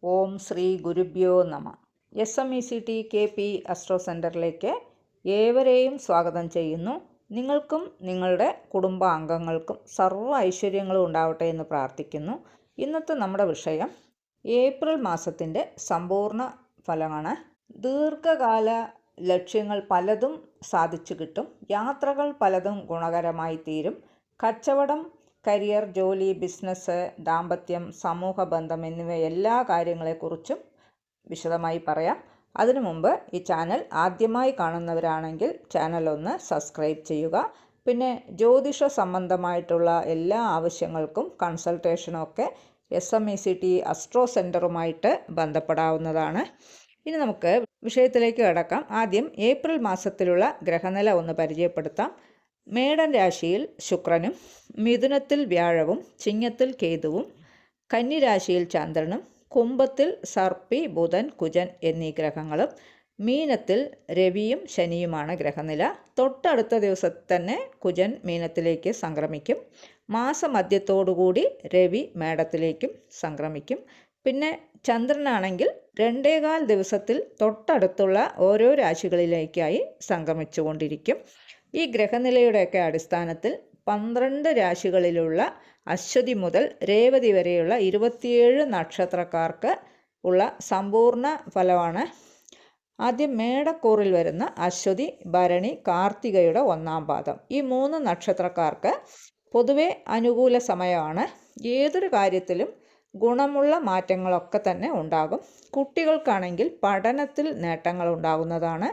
ഓം ശ്രീ ഗുരുഭ്യോ നമ. SMECT KP astro സെൻറ്ററിലേക്ക് ഏവരെയും സ്വാഗതം ചെയ്യുന്നു. നിങ്ങൾക്കും നിങ്ങളുടെ കുടുംബാംഗങ്ങൾക്കും സർവ്വ ഐശ്വര്യങ്ങളും ഉണ്ടാവട്ടെ എന്ന് പ്രാർത്ഥിക്കുന്നു. ഇന്നത്തെ നമ്മുടെ വിഷയം ഏപ്രിൽ മാസത്തിൻ്റെ സമ്പൂർണ്ണ ഫലമാണ്. ദീർഘകാല ലക്ഷ്യങ്ങൾ പലതും സാധിച്ചു കിട്ടും. യാത്രകൾ പലതും ഗുണകരമായി തീരും. കച്ചവടം, കരിയർ, ജോലി, ബിസിനസ്, ദാമ്പത്യം, സമൂഹ ബന്ധം എന്നിവ എല്ലാ കാര്യങ്ങളെക്കുറിച്ചും വിശദമായി പറയാം. അതിനു മുമ്പ് ഈ ചാനൽ ആദ്യമായി കാണുന്നവരാണെങ്കിൽ ചാനൽ ഒന്ന് സബ്സ്ക്രൈബ് ചെയ്യുക. പിന്നെ ജ്യോതിഷ സംബന്ധമായിട്ടുള്ള എല്ലാ ആവശ്യങ്ങൾക്കും കൺസൾട്ടേഷനൊക്കെ SMECT അസ്ട്രോ സെൻറ്ററുമായിട്ട് ബന്ധപ്പെടാവുന്നതാണ്. ഇനി നമുക്ക് വിഷയത്തിലേക്ക് കടക്കാം. ആദ്യം ഏപ്രിൽ മാസത്തിലുള്ള ഗ്രഹനില ഒന്ന് പരിചയപ്പെടുത്താം. മേടൻ രാശിയിൽ ശുക്രനും, മിഥുനത്തിൽ വ്യാഴവും, ചിങ്ങത്തിൽ കേതുവും, കന്നി രാശിയിൽ ചന്ദ്രനും, കുംഭത്തിൽ സർപ്പി, ബുധൻ, കുജൻ എന്നീ ഗ്രഹങ്ങളും, മീനത്തിൽ രവിയും ശനിയുമാണ് ഗ്രഹനില. തൊട്ടടുത്ത ദിവസത്തിൽ തന്നെ കുജൻ മീനത്തിലേക്ക് സംക്രമിക്കും. മാസമധ്യത്തോടുകൂടി രവി മേടത്തിലേക്കും സംക്രമിക്കും. പിന്നെ ചന്ദ്രനാണെങ്കിൽ 2.25 ദിവസത്തിൽ തൊട്ടടുത്തുള്ള ഓരോ രാശികളിലേക്കായി സംക്രമിച്ചുകൊണ്ടിരിക്കും. ഈ ഗ്രഹനിലയുടെയൊക്കെ അടിസ്ഥാനത്തിൽ 12 രാശികളിലുള്ള അശ്വതി മുതൽ രേവതി വരെയുള്ള 27 നക്ഷത്രക്കാർക്ക് ഉള്ള സമ്പൂർണ്ണ ഫലമാണ്. ആദ്യം മേടക്കൂറിൽ വരുന്ന അശ്വതി, ഭരണി, കാർത്തികയുടെ 1-ാം പാദം. ഈ 3 നക്ഷത്രക്കാർക്ക് പൊതുവെ അനുകൂല സമയമാണ്. ഏതൊരു കാര്യത്തിലും ഗുണമുള്ള മാറ്റങ്ങളൊക്കെ തന്നെ ഉണ്ടാകും. കുട്ടികൾക്കാണെങ്കിൽ പഠനത്തിൽ നേട്ടങ്ങൾ ഉണ്ടാകുന്നതാണ്.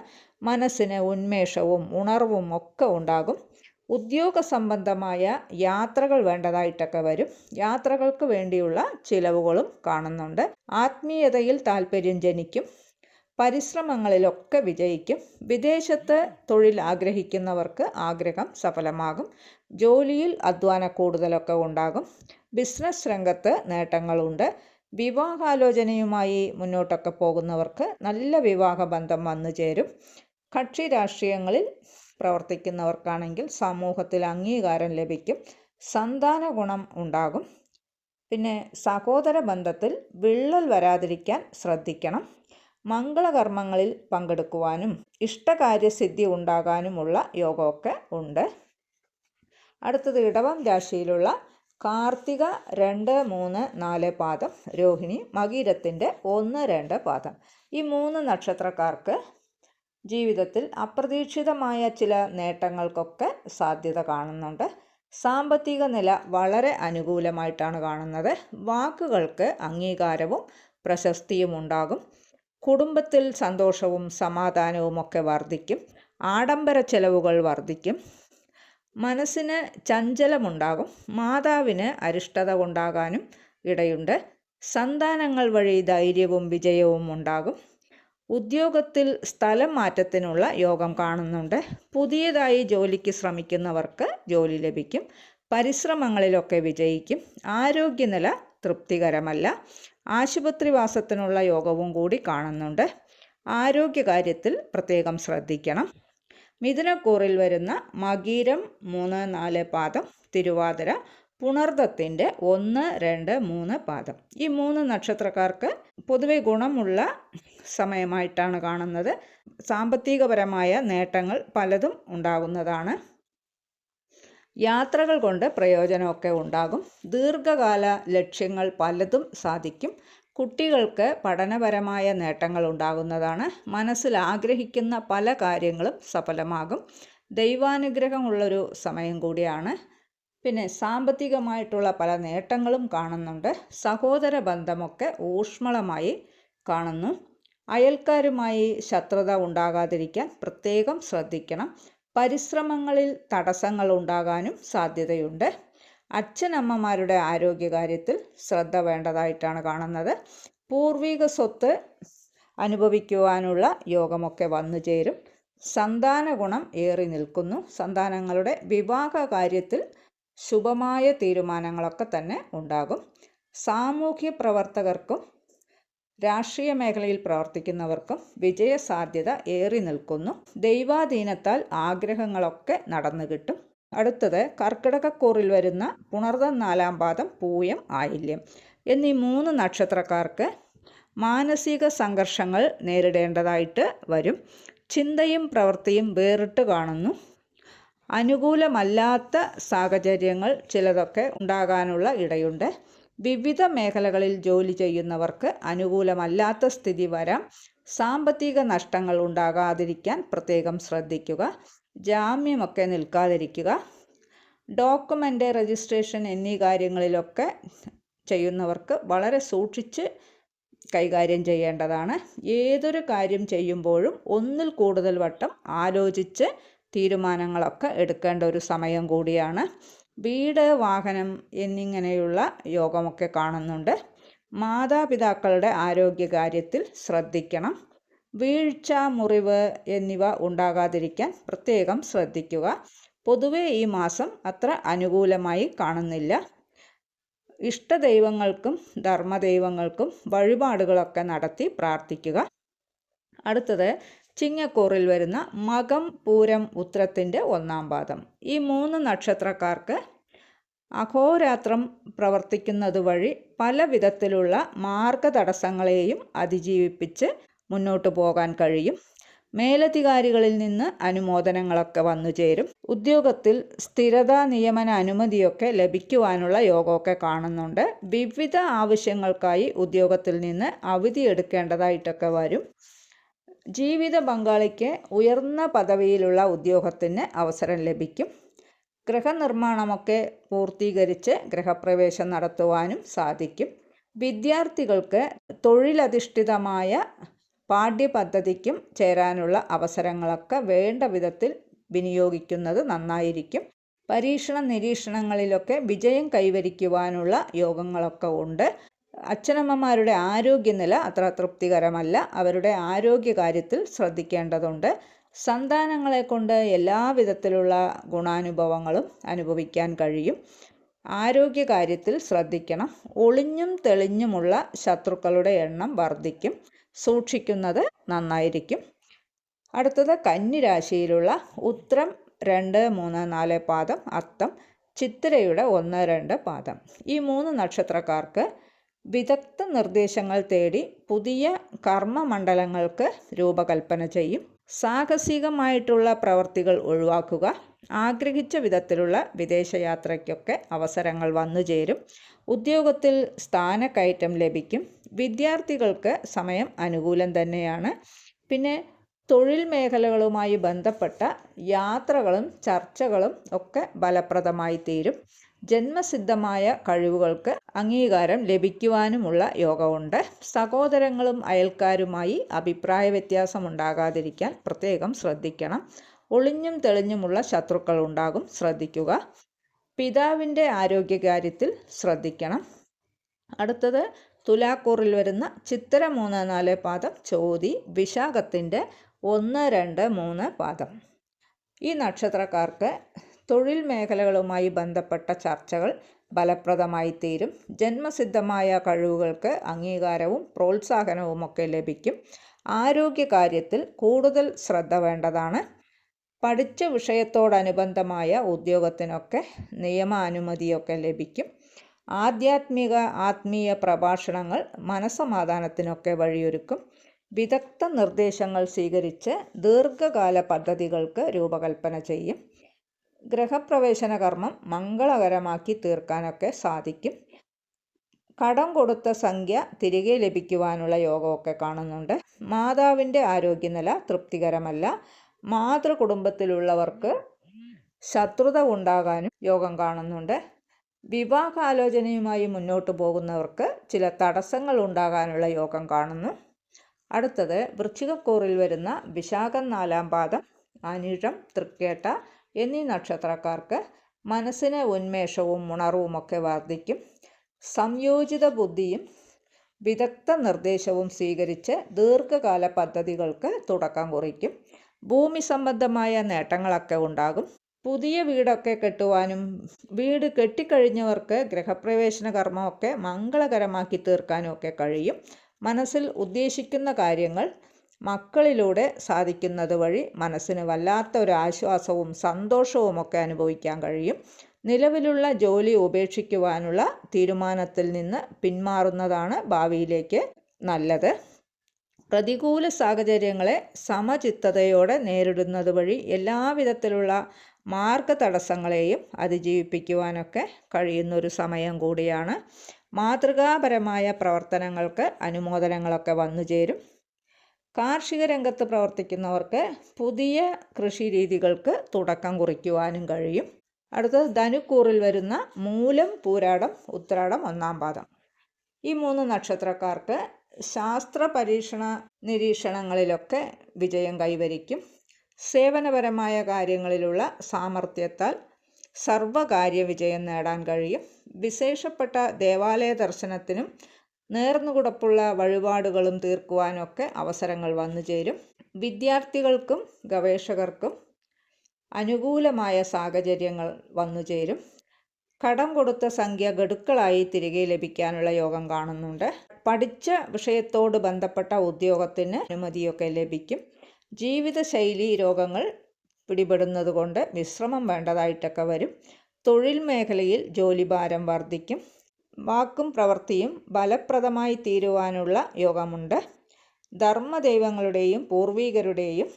മനസ്സിന് ഉന്മേഷവും ഉണർവും ഒക്കെ ഉണ്ടാകും. ഉദ്യോഗ സംബന്ധമായ യാത്രകൾ വേണ്ടതായിട്ടൊക്കെ വരും. യാത്രകൾക്ക് വേണ്ടിയുള്ള ചിലവുകളും കാണുന്നുണ്ട്. ആത്മീയതയിൽ താല്പര്യം ജനിക്കും. പരിശ്രമങ്ങളിലൊക്കെ വിജയിക്കും. വിദേശത്ത് തൊഴിൽ ആഗ്രഹിക്കുന്നവർക്ക് ആഗ്രഹം സഫലമാകും. ജോലിയിൽ അധ്വാന കൂടുതലൊക്കെ ഉണ്ടാകും. ബിസിനസ് രംഗത്ത് നേട്ടങ്ങളുണ്ട്. വിവാഹാലോചനയുമായി മുന്നോട്ടൊക്കെ പോകുന്നവർക്ക് നല്ല വിവാഹ ബന്ധം വന്നു ചേരും. കക്ഷി രാഷ്ട്രീയങ്ങളിൽ പ്രവർത്തിക്കുന്നവർക്കാണെങ്കിൽ സമൂഹത്തിൽ അംഗീകാരം ലഭിക്കും. സന്താന ഗുണം ഉണ്ടാകും. പിന്നെ സഹോദര ബന്ധത്തിൽ വിള്ളൽ വരാതിരിക്കാൻ ശ്രദ്ധിക്കണം. മംഗളകർമ്മങ്ങളിൽ പങ്കെടുക്കുവാനും ഇഷ്ടകാര്യസിദ്ധി ഉണ്ടാകാനുമുള്ള യോഗമൊക്കെ ഉണ്ട്. അടുത്തത് ഇടവം രാശിയിലുള്ള കാർത്തിക 2, 3, 4 പാദം, രോഹിണി, മകീരത്തിൻ്റെ 1, 2 പാദം. ഈ 3 നക്ഷത്രക്കാർക്ക് ജീവിതത്തിൽ അപ്രതീക്ഷിതമായ ചില നേട്ടങ്ങൾക്കൊക്കെ സാധ്യത കാണുന്നുണ്ട്. സാമ്പത്തിക നില വളരെ അനുകൂലമായിട്ടാണ് കാണുന്നത്. വാക്കുകൾക്ക് അംഗീകാരവും പ്രശസ്തിയും ഉണ്ടാകും. കുടുംബത്തിൽ സന്തോഷവും സമാധാനവും ഒക്കെ വർദ്ധിക്കും. ആഡംബര ചെലവുകൾ വർദ്ധിക്കും. മനസ്സിന് ചഞ്ചലമുണ്ടാകും. മാതാവിന് അരിഷ്ടത ഉണ്ടാകാനും ഇടയുണ്ട്. സന്താനങ്ങൾ വഴി ധൈര്യവും വിജയവും ഉണ്ടാകും. ഉദ്യോഗത്തിൽ സ്ഥലം മാറ്റത്തിനുള്ള യോഗം കാണുന്നുണ്ട്. പുതിയതായി ജോലിക്ക് ശ്രമിക്കുന്നവർക്ക് ജോലി ലഭിക്കും. പരിശ്രമങ്ങളിലൊക്കെ വിജയിക്കും. ആരോഗ്യനില തൃപ്തികരമല്ല. ആശുപത്രിവാസത്തിനുള്ള യോഗവും കൂടി കാണുന്നുണ്ട്. ആരോഗ്യകാര്യത്തിൽ പ്രത്യേകം ശ്രദ്ധിക്കണം. മിഥുനക്കൂറിൽ വരുന്ന മകീരം 3, 4 പാദം, തിരുവാതിര, പുണർദത്തിൻ്റെ 1, 2, 3 പാദം. ഈ 3 നക്ഷത്രക്കാർക്ക് പൊതുവെ ഗുണമുള്ള സമയമായിട്ടാണ് കാണുന്നത്. സാമ്പത്തികപരമായ നേട്ടങ്ങൾ പലതും ഉണ്ടാകുന്നതാണ്. യാത്രകൾ കൊണ്ട് പ്രയോജനമൊക്കെ ഉണ്ടാകും. ദീർഘകാല ലക്ഷ്യങ്ങൾ പലതും സാധിക്കും. കുട്ടികൾക്ക് പഠനപരമായ നേട്ടങ്ങൾ ഉണ്ടാകുന്നതാണ്. മനസ്സിൽ ആഗ്രഹിക്കുന്ന പല കാര്യങ്ങളും സഫലമാകും. ദൈവാനുഗ്രഹമുള്ളൊരു സമയം കൂടിയാണ്. പിന്നെ സാമ്പത്തികമായിട്ടുള്ള പല നേട്ടങ്ങളും കാണുന്നുണ്ട്. സഹോദര ബന്ധമൊക്കെ ഊഷ്മളമായി കാണുന്നു. അയൽക്കാരുമായി ശത്രുത ഉണ്ടാകാതിരിക്കാൻ പ്രത്യേകം ശ്രദ്ധിക്കണം. പരിശ്രമങ്ങളിൽ തടസ്സങ്ങൾ ഉണ്ടാകാനും സാധ്യതയുണ്ട്. അച്ഛനമ്മമാരുടെ ആരോഗ്യകാര്യത്തിൽ ശ്രദ്ധ വേണ്ടതായിട്ടാണ് കാണുന്നത്. പൂർവിക സ്വത്ത് അനുഭവിക്കുവാനുള്ള യോഗമൊക്കെ വന്നു ചേരും. സന്താന ഗുണം ഏറി നിൽക്കുന്നു. സന്താനങ്ങളുടെ വിവാഹ കാര്യത്തിൽ ശുഭമായ തീരുമാനങ്ങളൊക്കെ തന്നെ ഉണ്ടാകും. സാമൂഹ്യ പ്രവർത്തകർക്കും രാഷ്ട്രീയ മേഖലയിൽ പ്രവർത്തിക്കുന്നവർക്കും വിജയസാധ്യത ഏറി നിൽക്കുന്നു. ദൈവാധീനത്താൽ ആഗ്രഹങ്ങളൊക്കെ നടന്നു കിട്ടും. അടുത്തത് കർക്കിടകക്കൂറിൽ വരുന്ന പുണർദം 4-ാം പാദം, പൂയം, ആയില്യം എന്നീ 3 നക്ഷത്രക്കാർക്ക് മാനസിക സംഘർഷങ്ങൾ നേരിടേണ്ടതായിട്ട് വരും. ചിന്തയും പ്രവൃത്തിയും വേറിട്ട് കാണുന്നു. അനുകൂലമല്ലാത്ത സാഹചര്യങ്ങൾ ചിലതൊക്കെ ഉണ്ടാകാനുള്ള ഇടയുണ്ട്. വിവിധ മേഖലകളിൽ ജോലി ചെയ്യുന്നവർക്ക് അനുകൂലമല്ലാത്ത സ്ഥിതി വരാം. സാമ്പത്തിക നഷ്ടങ്ങൾ ഉണ്ടാകാതിരിക്കാൻ പ്രത്യേകം ശ്രദ്ധിക്കുക. ജാമ്യമൊക്കെ നിൽക്കാതിരിക്കുക. ഡോക്യുമെൻ്റ് രജിസ്ട്രേഷൻ എന്നീ കാര്യങ്ങളിലൊക്കെ ചെയ്യുന്നവർക്ക് വളരെ സൂക്ഷിച്ച് കൈകാര്യം ചെയ്യേണ്ടതാണ്. ഏതൊരു കാര്യം ചെയ്യുമ്പോഴും ഒന്നിൽ കൂടുതൽ വട്ടം ആലോചിച്ച് തീരുമാനങ്ങളൊക്കെ എടുക്കേണ്ട ഒരു സമയം കൂടിയാണ്. വീട്, വാഹനം എന്നിങ്ങനെയുള്ള യോഗമൊക്കെ കാണുന്നുണ്ട്. മാതാപിതാക്കളുടെ ആരോഗ്യകാര്യത്തിൽ ശ്രദ്ധിക്കണം. വീഴ്ച, മുറിവ് എന്നിവ ഉണ്ടാകാതിരിക്കാൻ പ്രത്യേകം ശ്രദ്ധിക്കുക. പൊതുവെ ഈ മാസം അത്ര അനുകൂലമായി കാണുന്നില്ല. ഇഷ്ടദൈവങ്ങൾക്കും ധർമ്മദൈവങ്ങൾക്കും വഴിപാടുകളൊക്കെ നടത്തി പ്രാർത്ഥിക്കുക. അടുത്തത് ചിങ്ങക്കൂറിൽ വരുന്ന മകം, പൂരം, ഉത്രത്തിൻ്റെ 1-ാം പാദം. ഈ 3 നക്ഷത്രക്കാർക്ക് അഹോരാത്രം പ്രവർത്തിക്കുന്നത് വഴി പല വിധത്തിലുള്ള മാർഗതടസ്സങ്ങളെയും അതിജീവിപ്പിച്ച് മുന്നോട്ട് പോകാൻ കഴിയും. മേലധികാരികളിൽ നിന്ന് അനുമോദനങ്ങളൊക്കെ വന്നു ചേരും. ഉദ്യോഗത്തിൽ സ്ഥിരത, നിയമന അനുമതിയൊക്കെ ലഭിക്കുവാനുള്ള യോഗമൊക്കെ കാണുന്നുണ്ട്. വിവിധ ആവശ്യങ്ങൾക്കായി ഉദ്യോഗത്തിൽ നിന്ന് അവധി എടുക്കേണ്ടതായിട്ടൊക്കെ വരും. ജീവിത പങ്കാളിക്ക് ഉയർന്ന പദവിയിലുള്ള ഉദ്യോഗത്തിന് അവസരം ലഭിക്കും. ഗൃഹനിർമ്മാണമൊക്കെ പൂർത്തീകരിച്ച് ഗൃഹപ്രവേശം നടത്തുവാനും സാധിക്കും. വിദ്യാർത്ഥികൾക്ക് തൊഴിലധിഷ്ഠിതമായ പാഠ്യപദ്ധതിക്കും ചേരാനുള്ള അവസരങ്ങളൊക്കെ വേണ്ട വിധത്തിൽ വിനിയോഗിക്കുന്നത് നന്നായിരിക്കും. പരീക്ഷണ നിരീക്ഷണങ്ങളിലൊക്കെ വിജയം കൈവരിക്കുവാനുള്ള യോഗങ്ങളൊക്കെ ഉണ്ട്. അച്ഛനമ്മമാരുടെ ആരോഗ്യനില അത്ര തൃപ്തികരമല്ല. അവരുടെ ആരോഗ്യകാര്യത്തിൽ ശ്രദ്ധിക്കേണ്ടതുണ്ട്. സന്താനങ്ങളെ കൊണ്ട് എല്ലാവിധത്തിലുള്ള ഗുണാനുഭവങ്ങളും അനുഭവിക്കാൻ കഴിയും. ആരോഗ്യകാര്യത്തിൽ ശ്രദ്ധിക്കണം. ഒളിഞ്ഞും തെളിഞ്ഞുമുള്ള ശത്രുക്കളുടെ എണ്ണം വർദ്ധിക്കും. സൂക്ഷിക്കുന്നത് നന്നായിരിക്കും. അടുത്തത് കന്നിരാശിയിലുള്ള ഉത്രം 2, 3, 4 പാദം, അത്തം, ചിത്തിരയുടെ 1, 2 പാദം. ഈ 3 നക്ഷത്രക്കാർക്ക് വിദഗ്ധ നിർദ്ദേശങ്ങൾ തേടി പുതിയ കർമ്മമണ്ഡലങ്ങൾക്ക് രൂപകൽപ്പന ചെയ്യും. സാഹസികമായിട്ടുള്ള പ്രവർത്തികൾ ഒഴിവാക്കുക. ആഗ്രഹിച്ച വിധത്തിലുള്ള വിദേശയാത്രയ്ക്കൊക്കെ അവസരങ്ങൾ വന്നു ചേരും. ഉദ്യോഗത്തിൽ സ്ഥാനക്കയറ്റം ലഭിക്കും. വിദ്യാർത്ഥികൾക്ക് സമയം അനുകൂലം തന്നെയാണ്. പിന്നെ തൊഴിൽ മേഖലകളുമായി ബന്ധപ്പെട്ട യാത്രകളും ചർച്ചകളും ഒക്കെ ഫലപ്രദമായി തീരും. ജന്മസിദ്ധമായ കഴിവുകൾക്ക് അംഗീകാരം ലഭിക്കുവാനുമുള്ള യോഗമുണ്ട്. സഹോദരങ്ങളും അയൽക്കാരുമായി അഭിപ്രായ വ്യത്യാസം ഉണ്ടാകാതിരിക്കാൻ പ്രത്യേകം ശ്രദ്ധിക്കണം. ഒളിഞ്ഞും തെളിഞ്ഞുമുള്ള ശത്രുക്കൾ ഉണ്ടാകും, ശ്രദ്ധിക്കുക. പിതാവിൻ്റെ ആരോഗ്യകാര്യത്തിൽ ശ്രദ്ധിക്കണം. അടുത്തത് തുലാക്കൂറിൽ വരുന്ന ചിത്തിര 3, 4 പാദം, ചോതി, വിശാഖത്തിൻ്റെ 1, 2, 3 പാദം. ഈ നക്ഷത്രക്കാർക്ക് തൊഴിൽ മേഖലകളുമായി ബന്ധപ്പെട്ട ചർച്ചകൾ ഫലപ്രദമായി തീരും. ജന്മസിദ്ധമായ കഴിവുകൾക്ക് അംഗീകാരവും പ്രോത്സാഹനവുമൊക്കെ ലഭിക്കും. ആരോഗ്യകാര്യത്തിൽ കൂടുതൽ ശ്രദ്ധ വേണ്ടതാണ്. പഠിച്ച വിഷയത്തോടനുബന്ധമായ ഉദ്യോഗത്തിനൊക്കെ നിയമാനുമതിയൊക്കെ ലഭിക്കും. ആത്മീയ പ്രഭാഷണങ്ങൾ മനസ്സമാധാനത്തിനൊക്കെ വഴിയൊരുക്കും. വിദഗ്ധ നിർദ്ദേശങ്ങൾ സ്വീകരിച്ച് ദീർഘകാല പദ്ധതികൾക്ക് രൂപകൽപ്പന ചെയ്യും. ഗൃഹപ്രവേശന കർമ്മം മംഗളകരമാക്കി തീർക്കാനൊക്കെ സാധിക്കും. കടം കൊടുത്ത സംഖ്യ തിരികെ ലഭിക്കുവാനുള്ള യോഗമൊക്കെ കാണുന്നുണ്ട്. മാതാവിൻ്റെ ആരോഗ്യനില തൃപ്തികരമല്ല. മാതൃകുടുംബത്തിലുള്ളവർക്ക് ശത്രുത ഉണ്ടാകാനും യോഗം കാണുന്നുണ്ട്. വിവാഹാലോചനയുമായി മുന്നോട്ട് പോകുന്നവർക്ക് ചില തടസ്സങ്ങൾ ഉണ്ടാകാനുള്ള യോഗം കാണുന്നു. അടുത്തത് വൃശ്ചികക്കൂറിൽ വരുന്ന വിശാഖം 4-ാം പാദം, അനിഴം, തൃക്കേട്ട എന്നീ നക്ഷത്രക്കാർക്ക് മനസ്സിന് ഉന്മേഷവും ഉണർവുമൊക്കെ വർദ്ധിക്കും. സംയോജിത ബുദ്ധിയും വിദഗ്ധ നിർദ്ദേശവും സ്വീകരിച്ച് ദീർഘകാല പദ്ധതികൾക്ക് തുടക്കം കുറിക്കും. ഭൂമി സംബന്ധമായ നേട്ടങ്ങളൊക്കെ ഉണ്ടാകും. പുതിയ വീടൊക്കെ കെട്ടുവാനും വീട് കെട്ടിക്കഴിഞ്ഞവർക്ക് ഗൃഹപ്രവേശന കർമ്മമൊക്കെ മംഗളകരമാക്കി തീർക്കാനും ഒക്കെ കഴിയും. മനസ്സിൽ ഉദ്ദേശിക്കുന്ന കാര്യങ്ങൾ മക്കളിലൂടെ സാധിക്കുന്നത് വഴി മനസ്സിന് വല്ലാത്ത ഒരു ആശ്വാസവും സന്തോഷവും ഒക്കെ അനുഭവിക്കാൻ കഴിയും. നിലവിലുള്ള ജോലി ഉപേക്ഷിക്കുവാനുള്ള തീരുമാനത്തിൽ നിന്ന് പിന്മാറുന്നതാണ് ഭാവിയിലേക്ക് നല്ലത്. പ്രതികൂല സാഹചര്യങ്ങളെ സമചിത്തതയോടെ നേരിടുന്നത് വഴി എല്ലാവിധത്തിലുള്ള മാർഗതടസ്സങ്ങളെയും അതിജീവിപ്പിക്കുവാനൊക്കെ കഴിയുന്നൊരു സമയം കൂടിയാണ്. മാതൃകാപരമായ പ്രവർത്തനങ്ങൾക്ക് അനുമോദനങ്ങളൊക്കെ വന്നു ചേരും. കാർഷിക രംഗത്ത് പ്രവർത്തിക്കുന്നവർക്ക് പുതിയ കൃഷി രീതികൾക്ക് തുടക്കം കുറിക്കുവാനും കഴിയും. അടുത്തത് ധനുക്കൂറിൽ വരുന്ന മൂലം, പൂരാടം, ഉത്രാടം, ഒന്നാം പാദം. ഈ 3 നക്ഷത്രക്കാർക്ക് ശാസ്ത്ര പരീക്ഷണ നിരീക്ഷണങ്ങളിലൊക്കെ വിജയം കൈവരിക്കും. സേവനപരമായ കാര്യങ്ങളിലുള്ള സാമർഥ്യത്താൽ സർവകാര്യ വിജയം നേടാൻ കഴിയും. വിശേഷപ്പെട്ട ദേവാലയ ദർശനത്തിനും നേർന്നുകുടപ്പുള്ള വഴിപാടുകളും തീർക്കുവാനൊക്കെ അവസരങ്ങൾ വന്നു ചേരും. വിദ്യാർത്ഥികൾക്കും ഗവേഷകർക്കും അനുകൂലമായ സാഹചര്യങ്ങൾ വന്നു ചേരും. കടം കൊടുത്ത സംഖ്യ ഗഡുക്കളായി തിരികെ ലഭിക്കാനുള്ള യോഗം കാണുന്നുണ്ട്. പഠിച്ച വിഷയത്തോട് ബന്ധപ്പെട്ട ഉദ്യോഗത്തിന് അനുമതിയൊക്കെ ലഭിക്കും. ജീവിതശൈലി രോഗങ്ങൾ പിടിപെടുന്നത് കൊണ്ട് വിശ്രമം വേണ്ടതായിട്ടൊക്കെ വരും. തൊഴിൽ മേഖലയിൽ ജോലിഭാരം വർദ്ധിക്കും. വാക്കും പ്രവൃത്തിയും ഫലപ്രദമായി തീരുവാനുള്ള യോഗമുണ്ട്. ധർമ്മദൈവങ്ങളുടെയും പൂർവികരുടെയും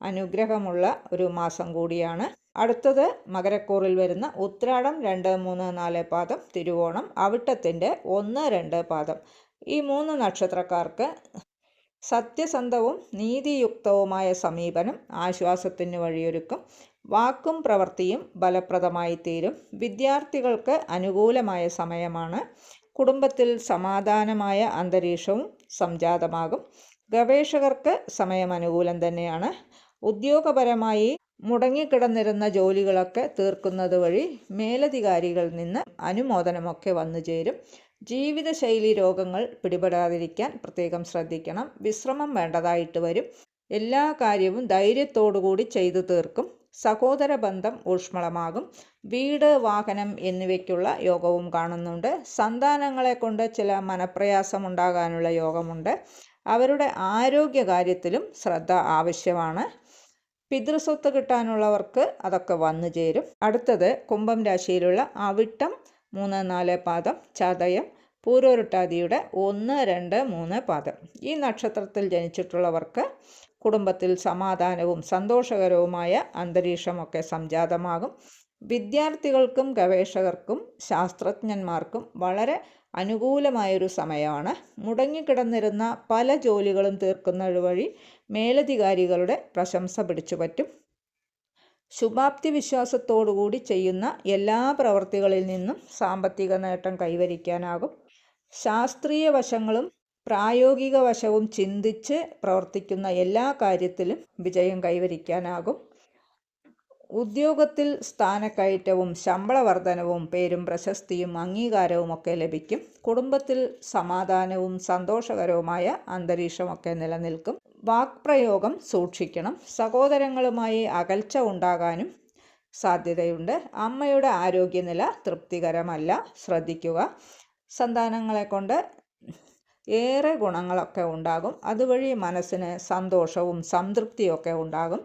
അനുഗ്രഹമുള്ള ഒരു മാസം കൂടിയാണ്. അടുത്തത് മകരക്കൂറിൽ വരുന്ന ഉത്രാടം 2, 3, 4 പാദം, തിരുവോണം, അവിട്ടത്തിൻ്റെ 1, 2 പാദം. ഈ 3 നക്ഷത്രക്കാർക്ക് സത്യസന്ധവും നീതിയുക്തവുമായ സമീപനം ആശ്വാസത്തിന് വഴിയൊരുക്കും. വാക്കും പ്രവൃത്തിയും ഫലപ്രദമായി തീരും. വിദ്യാർത്ഥികൾക്ക് അനുകൂലമായ സമയമാണ്. കുടുംബത്തിൽ സമാധാനമായ അന്തരീക്ഷവും സംജാതമാകും. ഗവേഷകർക്ക് സമയം അനുകൂലം തന്നെയാണ്. ഉദ്യോഗപരമായി മുടങ്ങിക്കിടന്നിരുന്ന ജോലികളൊക്കെ തീർക്കുന്നത് വഴി മേലധികാരികളിൽ നിന്ന് അനുമോദനമൊക്കെ വന്നു ചേരും. ജീവിതശൈലി രോഗങ്ങൾ പിടിപെടാതിരിക്കാൻ പ്രത്യേകം ശ്രദ്ധിക്കണം. വിശ്രമം വേണ്ടതായിട്ട് വരും. എല്ലാ കാര്യവും ധൈര്യത്തോടുകൂടി ചെയ്തു തീർക്കും. സഹോദര ബന്ധം ഊഷ്മളമാകും. വീട്, വാഹനം എന്നിവയ്ക്കുള്ള യോഗവും കാണുന്നുണ്ട്. സന്താനങ്ങളെ കൊണ്ട് ചില മനപ്രയാസം ഉണ്ടാകാനുള്ള യോഗമുണ്ട്. അവരുടെ ആരോഗ്യകാര്യത്തിലും ശ്രദ്ധ ആവശ്യമാണ്. പിതൃസ്വത്ത് കിട്ടാനുള്ളവർക്ക് അതൊക്കെ വന്നു ചേരും. അടുത്തത് കുംഭം രാശിയിലുള്ള അവിട്ടം 3, 4 പാദം, ചതയം, പൂരോരുട്ടാതിയുടെ 1, 2, 3 പാദം. ഈ നക്ഷത്രത്തിൽ ജനിച്ചിട്ടുള്ളവർക്ക് കുടുംബത്തിൽ സമാധാനവും സന്തോഷകരവുമായ അന്തരീക്ഷമൊക്കെ സംജാതമാകും. വിദ്യാർത്ഥികൾക്കും ഗവേഷകർക്കും ശാസ്ത്രജ്ഞന്മാർക്കും വളരെ അനുകൂലമായൊരു സമയമാണ്. മുടങ്ങിക്കിടന്നിരുന്ന പല ജോലികളും തീർക്കുന്നത് വഴി മേലധികാരികളുടെ പ്രശംസ പിടിച്ചുപറ്റും. ശുഭാപ്തി വിശ്വാസത്തോടുകൂടി ചെയ്യുന്ന എല്ലാ പ്രവൃത്തികളിൽ നിന്നും സാമ്പത്തിക നേട്ടം കൈവരിക്കാനാകും. ശാസ്ത്രീയ വശങ്ങളും പ്രായോഗിക വശവും ചിന്തിച്ച് പ്രവർത്തിക്കുന്ന എല്ലാ കാര്യത്തിലും വിജയം കൈവരിക്കാനാകും. ഉദ്യോഗത്തിൽ സ്ഥാനക്കയറ്റവും ശമ്പള വർധനവും പേരും പ്രശസ്തിയും അംഗീകാരവും ഒക്കെ ലഭിക്കും. കുടുംബത്തിൽ സമാധാനവും സന്തോഷകരവുമായ അന്തരീക്ഷമൊക്കെ നിലനിൽക്കും. വാക്പ്രയോഗം സൂക്ഷിക്കണം. സഹോദരങ്ങളുമായി അകൽച്ച ഉണ്ടാകാനും സാധ്യതയുണ്ട്. അമ്മയുടെ ആരോഗ്യനില തൃപ്തികരമല്ല, ശ്രദ്ധിക്കുക. സന്താനങ്ങളെ കൊണ്ട് ഏറെ ഗുണങ്ങളൊക്കെ ഉണ്ടാകും. അതുവഴി മനസ്സിന് സന്തോഷവും സംതൃപ്തിയൊക്കെ ഉണ്ടാകും.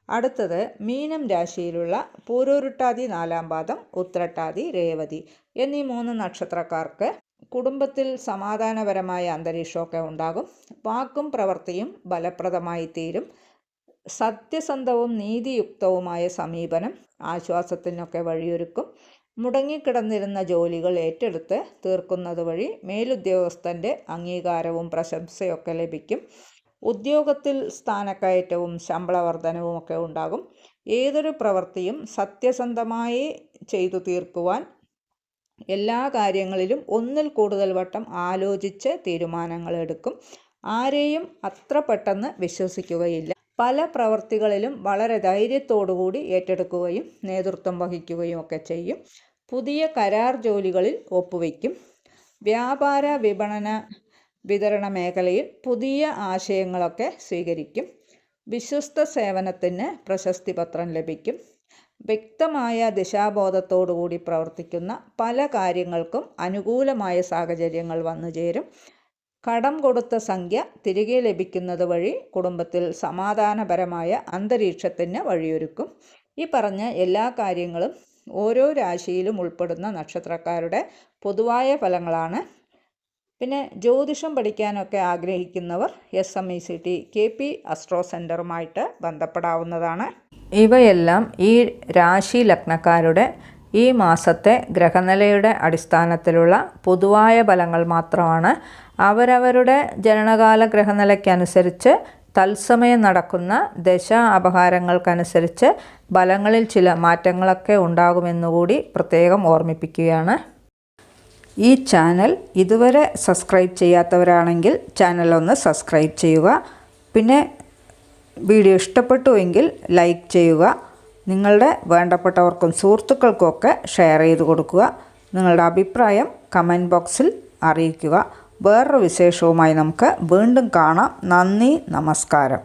അടുത്തത് മീനം രാശിയിലുള്ള പൂരോരുട്ടാതി 4 പാദം, ഉത്രട്ടാതി, രേവതി എന്നീ 3 നക്ഷത്രക്കാർക്ക് കുടുംബത്തിൽ സമാധാനപരമായ അന്തരീക്ഷമൊക്കെ ഉണ്ടാകും. വാക്കും പ്രവൃത്തിയും ഫലപ്രദമായി തീരും. സത്യസന്ധവും നീതിയുക്തവുമായ സമീപനം ആശ്വാസത്തിനൊക്കെ വഴിയൊരുക്കും. മുടങ്ങിക്കിടന്നിരുന്ന ജോലികൾ ഏറ്റെടുത്ത് തീർക്കുന്നത് വഴി മേലുദ്യോഗസ്ഥൻ്റെ അംഗീകാരവും പ്രശംസയൊക്കെ ലഭിക്കും. ഉദ്യോഗത്തിൽ സ്ഥാനക്കയറ്റവും ശമ്പള വർധനവും ഒക്കെ ഉണ്ടാകും. ഏതൊരു പ്രവൃത്തിയും സത്യസന്ധമായി ചെയ്തു തീർക്കുവാൻ എല്ലാ കാര്യങ്ങളിലും ഒന്നിൽ കൂടുതൽ വട്ടം ആലോചിച്ച് തീരുമാനങ്ങൾ എടുക്കും. ആരെയും അത്ര പെട്ടെന്ന് വിശ്വസിക്കുകയില്ല. പല പ്രവൃത്തികളിലും വളരെ ധൈര്യത്തോടുകൂടി ഏറ്റെടുക്കുകയും നേതൃത്വം വഹിക്കുകയും ഒക്കെ ചെയ്യും. പുതിയ കരാർ ജോലികളിൽ ഒപ്പുവയ്ക്കും. വ്യാപാര വിതരണ മേഖലയിൽ പുതിയ ആശയങ്ങളൊക്കെ സ്വീകരിക്കും. വിശ്വസ്ത സേവനത്തിന് പ്രശസ്തി പത്രം ലഭിക്കും. വ്യക്തമായ ദിശാബോധത്തോടുകൂടി പ്രവർത്തിക്കുന്ന പല കാര്യങ്ങൾക്കും അനുകൂലമായ സാഹചര്യങ്ങൾ വന്നു ചേരും. കടം കൊടുത്ത സംഖ്യ തിരികെ ലഭിക്കുന്നത് വഴി കുടുംബത്തിൽ സമാധാനപരമായ അന്തരീക്ഷത്തിന് വഴിയൊരുക്കും. ഈ പറഞ്ഞ എല്ലാ കാര്യങ്ങളും ഓരോ രാശിയിലും ഉൾപ്പെടുന്ന നക്ഷത്രക്കാരുടെ പൊതുവായ ഫലങ്ങളാണ്. പിന്നെ ജ്യോതിഷം പഠിക്കാനൊക്കെ ആഗ്രഹിക്കുന്നവർ SMECT KP അസ്ട്രോ സെൻറ്ററുമായിട്ട് ബന്ധപ്പെടാവുന്നതാണ്. ഇവയെല്ലാം ഈ രാശി ലഗ്നക്കാരുടെ ഈ മാസത്തെ ഗ്രഹനിലയുടെ അടിസ്ഥാനത്തിലുള്ള പൊതുവായ ഫലങ്ങൾ മാത്രമാണ്. അവരവരുടെ ജനനകാല ഗ്രഹനിലയ്ക്കനുസരിച്ച് തത്സമയം നടക്കുന്ന ദശ അപഹാരങ്ങൾക്കനുസരിച്ച് ഫലങ്ങളിൽ ചില മാറ്റങ്ങളൊക്കെ ഉണ്ടാകുമെന്നുകൂടി പ്രത്യേകം ഓർമ്മിപ്പിക്കുകയാണ്. ഈ ചാനൽ ഇതുവരെ സബ്സ്ക്രൈബ് ചെയ്യാത്തവരാണെങ്കിൽ ചാനലൊന്ന് സബ്സ്ക്രൈബ് ചെയ്യുക. പിന്നെ വീഡിയോ ഇഷ്ടപ്പെട്ടുവെങ്കിൽ ലൈക്ക് ചെയ്യുക. നിങ്ങളുടെ വേണ്ടപ്പെട്ടവർക്കും സുഹൃത്തുക്കൾക്കുമൊക്കെ ഷെയർ ചെയ്ത് കൊടുക്കുക. നിങ്ങളുടെ അഭിപ്രായം കമൻറ്റ് ബോക്സിൽ അറിയിക്കുക. വേറൊരു വിശേഷവുമായി നമുക്ക് വീണ്ടും കാണാം. നന്ദി, നമസ്കാരം.